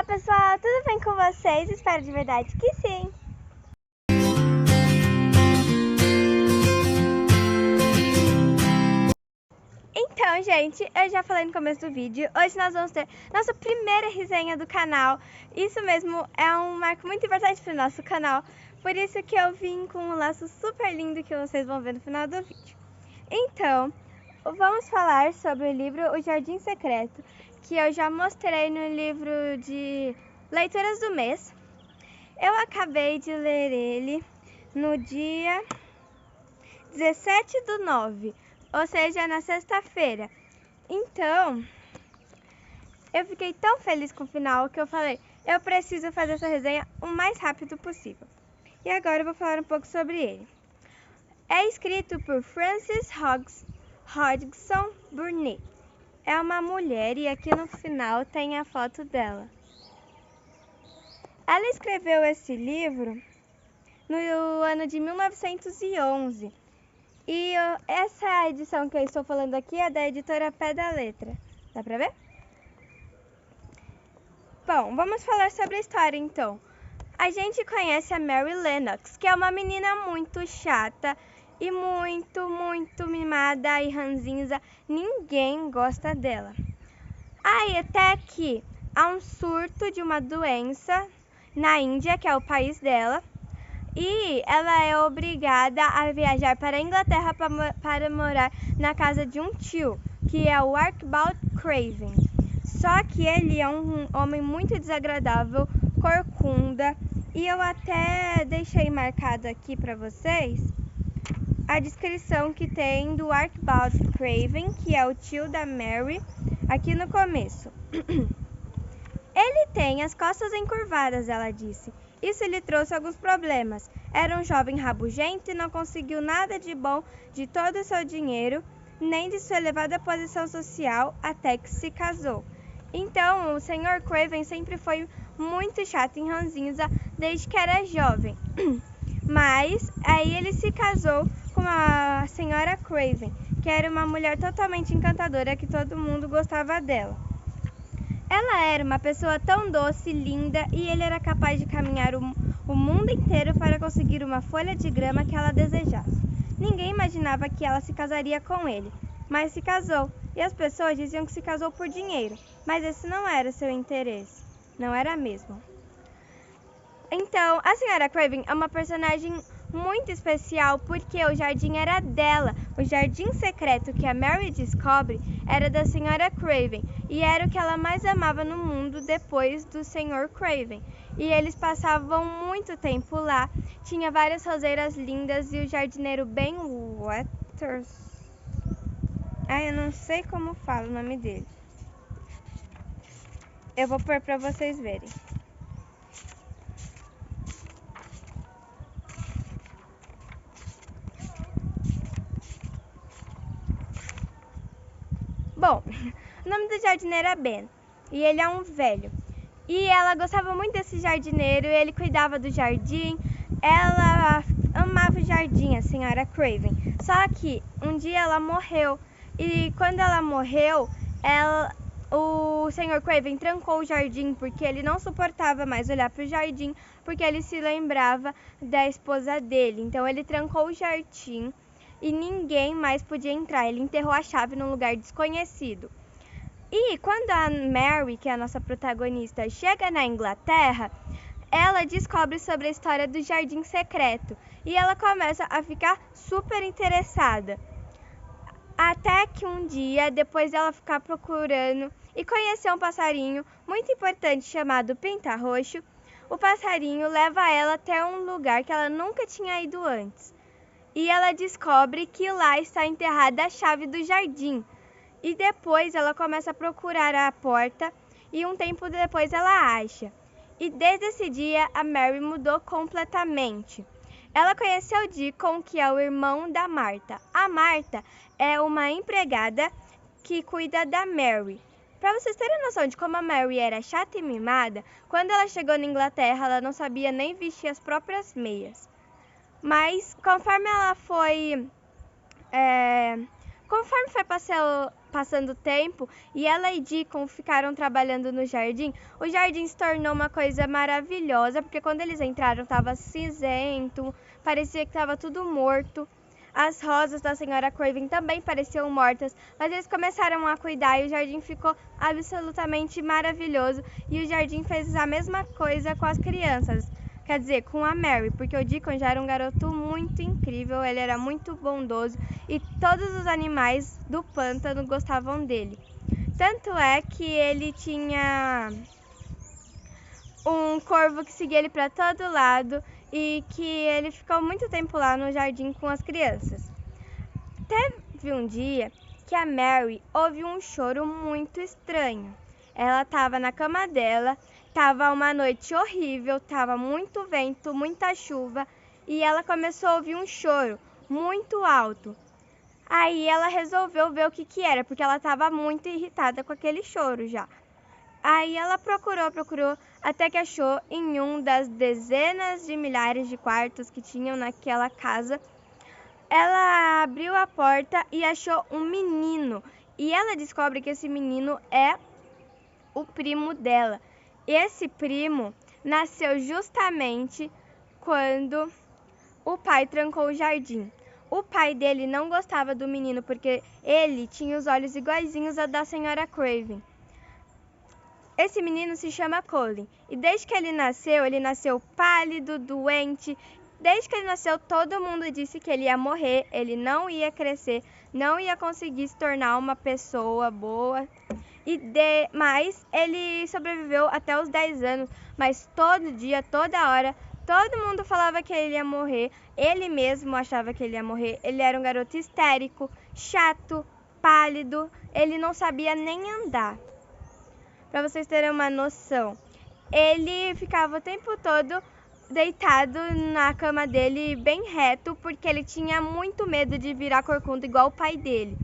pessoal, tudo bem com vocês? Espero de verdade que sim! Então, gente, eu já falei no começo do vídeo, hoje nós vamos ter nossa primeira resenha do canal. Isso mesmo, é um marco muito importante para o nosso canal, por isso que eu vim com um laço super lindo que vocês vão ver no final do vídeo. Então, vamos falar sobre o livro O Jardim Secreto, que eu já mostrei no livro de leituras do mês. Eu acabei de ler ele no dia 17/9, ou seja, na sexta-feira. Então, eu fiquei tão feliz com o final que eu falei, eu preciso fazer essa resenha o mais rápido possível. E agora eu vou falar um pouco sobre ele. É escrito por Frances Hodgson Burnett. É uma mulher e aqui no final tem a foto dela. Ela escreveu esse livro no ano de 1911. E essa edição que eu estou falando aqui é da editora Pé da Letra. Dá pra ver? Bom, vamos falar sobre a história então. A gente conhece a Mary Lennox, que é uma menina muito chata e muito mimada e ranzinza. Ninguém gosta dela. Aí até que há um surto de uma doença na Índia, que é o país dela, e ela é obrigada a viajar para a Inglaterra para morar na casa de um tio, que é o Archibald Craven. Só que ele é um homem muito desagradável, corcunda, e eu até deixei marcado aqui para vocês a descrição que tem do Archibald Craven, que é o tio da Mary, aqui no começo. Ele tem as costas encurvadas, ela disse. Isso lhe trouxe alguns problemas. Era um jovem rabugento e não conseguiu nada de bom de todo o seu dinheiro, nem de sua elevada posição social, até que se casou. Então, o Sr. Craven sempre foi muito chato e ranzinza desde que era jovem. Mas aí ele se casou com a Sra. Craven, que era uma mulher totalmente encantadora, que todo mundo gostava dela. Ela era uma pessoa tão doce, linda, e ele era capaz de caminhar o mundo inteiro para conseguir uma folha de grama que ela desejasse. Ninguém imaginava que ela se casaria com ele, mas se casou, e as pessoas diziam que se casou por dinheiro, mas esse não era seu interesse, não era mesmo. Então, a Sra. Craven é uma personagem muito especial porque o jardim era dela. O jardim secreto que a Mary descobre era da Sra. Craven e era o que ela mais amava no mundo depois do Sr. Craven. E eles passavam muito tempo lá. Tinha várias roseiras lindas e o jardineiro Ben Waters. Eu não sei como fala o nome dele. Eu vou pôr para vocês verem. Bom, o nome do jardineiro é Ben, e ele é um velho. E ela gostava muito desse jardineiro, ele cuidava do jardim, ela amava o jardim, a Sra. Craven. Só que um dia ela morreu, e quando ela morreu, o Sr. Craven trancou o jardim porque ele não suportava mais olhar para o jardim, porque ele se lembrava da esposa dele. Então ele trancou o jardim e ninguém mais podia entrar. Ele enterrou a chave num lugar desconhecido. E quando a Mary, que é a nossa protagonista, chega na Inglaterra, ela descobre sobre a história do Jardim Secreto e ela começa a ficar super interessada. Até que um dia, depois dela ficar procurando e conhecer um passarinho muito importante chamado Pinta-Roxo, o passarinho leva ela até um lugar que ela nunca tinha ido antes. E ela descobre que lá está enterrada a chave do jardim. E depois ela começa a procurar a porta e um tempo depois ela acha. E desde esse dia a Mary mudou completamente. Ela conheceu Deacon, que é o irmão da Martha. A Martha é uma empregada que cuida da Mary. Para vocês terem noção de como a Mary era chata e mimada, quando ela chegou na Inglaterra ela não sabia nem vestir as próprias meias. Mas conforme ela foi passando o tempo e ela e Deacon ficaram trabalhando no jardim, o jardim se tornou uma coisa maravilhosa, porque quando eles entraram estava cinzento, parecia que estava tudo morto. As rosas da senhora Craven também pareciam mortas, mas eles começaram a cuidar e o jardim ficou absolutamente maravilhoso. E o jardim fez a mesma coisa com as crianças, quer dizer, com a Mary, porque o Deacon já era um garoto muito incrível, ele era muito bondoso e todos os animais do pântano gostavam dele. Tanto é que ele tinha um corvo que seguia ele para todo lado e que ele ficou muito tempo lá no jardim com as crianças. Teve um dia que a Mary ouviu um choro muito estranho. Ela estava na cama dela, estava uma noite horrível, estava muito vento, muita chuva e ela começou a ouvir um choro muito alto. Aí ela resolveu ver o que era, porque ela estava muito irritada com aquele choro já. Aí ela procurou, até que achou em um das dezenas de milhares de quartos que tinham naquela casa. Ela abriu a porta e achou um menino. E ela descobre que esse menino é o primo dela. Esse primo nasceu justamente quando o pai trancou o jardim. O pai dele não gostava do menino porque ele tinha os olhos iguaizinhos a da senhora Craven. Esse menino se chama Colin e desde que ele nasceu pálido, doente. Desde que ele nasceu, todo mundo disse que ele ia morrer, ele não ia crescer, não ia conseguir se tornar uma pessoa boa. Mas ele sobreviveu até os 10 anos, mas todo dia, toda hora, todo mundo falava que ele ia morrer. Ele mesmo achava que ele ia morrer. Ele era um garoto histérico, chato, pálido, ele não sabia nem andar. Para vocês terem uma noção, ele ficava o tempo todo deitado na cama dele bem reto, porque ele tinha muito medo de virar corcunda igual o pai dele.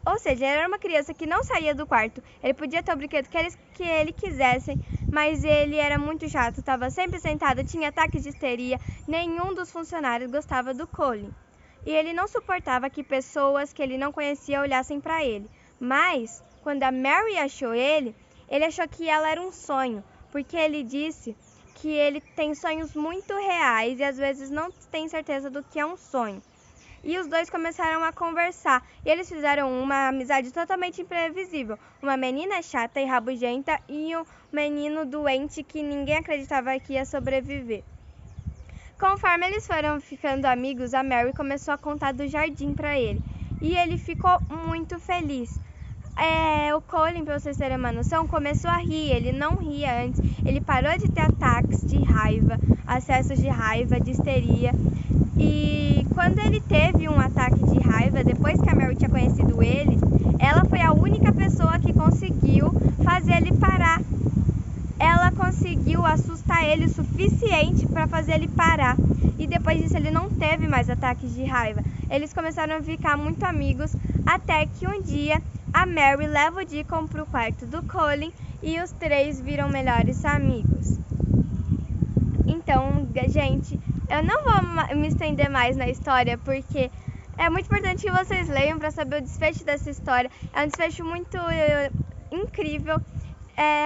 Ou seja, ele era uma criança que não saía do quarto. Ele podia ter o brinquedo que ele quisesse, mas ele era muito chato, estava sempre sentado, tinha ataques de histeria. Nenhum dos funcionários gostava do Colin. E ele não suportava que pessoas que ele não conhecia olhassem para ele. Mas, quando a Mary achou ele achou que ela era um sonho, porque ele disse que ele tem sonhos muito reais e às vezes não tem certeza do que é um sonho. E os dois começaram a conversar e eles fizeram uma amizade totalmente imprevisível. Uma menina chata e rabugenta e um menino doente que ninguém acreditava que ia sobreviver. Conforme eles foram ficando amigos, a Mary começou a contar do jardim para ele e ele ficou muito feliz. O Colin, para vocês terem uma noção, começou a rir. Ele não ria antes. Ele parou de ter ataques de raiva, acessos de raiva, de histeria. E quando ele teve um ataque de raiva, depois que a Mary tinha conhecido ele, ela foi a única pessoa que conseguiu fazer ele parar. Ela conseguiu assustar ele o suficiente para fazer ele parar. E depois disso ele não teve mais ataques de raiva. Eles começaram a ficar muito amigos, até que um dia a Mary leva o Deacon para o quarto do Colin e os três viram melhores amigos. Então, gente, eu não vou me estender mais na história, porque é muito importante que vocês leiam para saber o desfecho dessa história. É um desfecho muito incrível.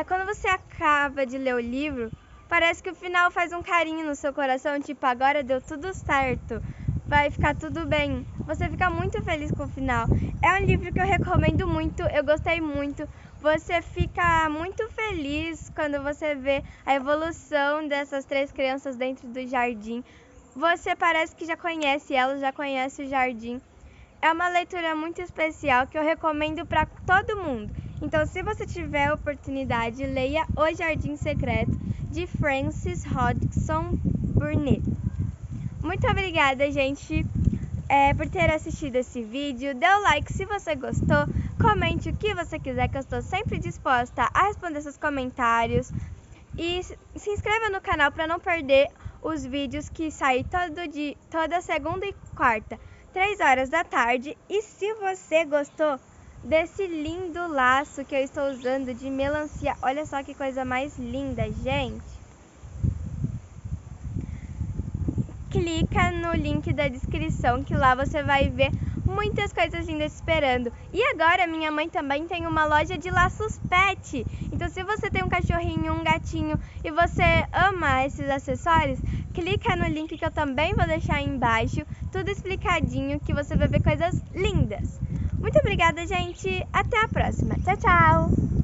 Quando você acaba de ler o livro, parece que o final faz um carinho no seu coração, tipo, agora deu tudo certo, vai ficar tudo bem. Você fica muito feliz com o final. É um livro que eu recomendo muito, eu gostei muito. Você fica muito feliz quando você vê a evolução dessas três crianças dentro do jardim. Você parece que já conhece elas, já conhece o jardim. É uma leitura muito especial que eu recomendo para todo mundo. Então, se você tiver a oportunidade, leia O Jardim Secreto, de Frances Hodgson Burnett. Muito obrigada, gente, por ter assistido esse vídeo. Dê o like se você gostou, comente o que você quiser, que eu estou sempre disposta a responder seus comentários. E se inscreva no canal para não perder os vídeos que saem toda segunda e quarta, 3 horas da tarde. E se você gostou desse lindo laço que eu estou usando de melancia, olha só que coisa mais linda, gente. Clica no link da descrição, que lá você vai ver muitas coisas lindas esperando. E agora minha mãe também tem uma loja de laços pet. Então se você tem um cachorrinho, um gatinho e você ama esses acessórios, clica no link que eu também vou deixar aí embaixo, tudo explicadinho, que você vai ver coisas lindas. Muito obrigada, gente. Até a próxima. Tchau, tchau.